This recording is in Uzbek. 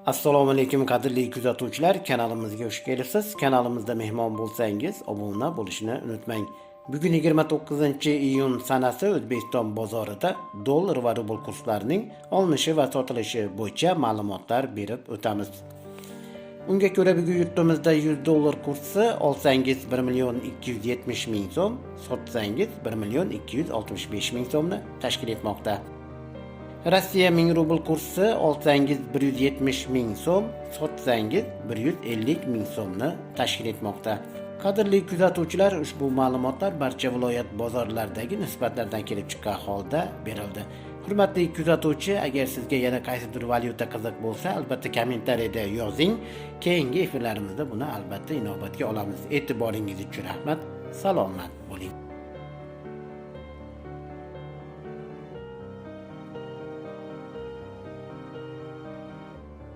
Assalomu alaykum qadrli kuzatuvchilar, kanalimizga xush kelibsiz. Kanalimizda mehmon bo'lsangiz, obuna bo'lishni unutmang. Bugun 29-iyun sanasi O'zbekiston bozorida dollar va rubl kurslarining olinishi va sotilishi bo'yicha ma'lumotlar berib o'tamiz. Unga ko'ra bugun yurtimizda 100 dollar kursi olsangiz 1.270.000 so'm, sotsangiz 1.265.000 so'mni tashkil etmoqda. Rossiya 1000 rubl kursi olsangiz 170.000 so'm, sotsangiz 150.000 so'mni tashkil etmoqda. Qadrli kuzatuvchilar, ushbu ma'lumotlar barcha viloyat bozorlaridagi nisbatlardan kelib chiqqan holda berildi. Hurmatli kuzatuvchi, agar sizga yana qaysidir valyuta qiziq bo'lsa, albatta kommentariyada yozing. Keyingi efirlarimizda buni albatta inobatga olamiz. E'tiboringiz uchun rahmat. Salomat bo'ling.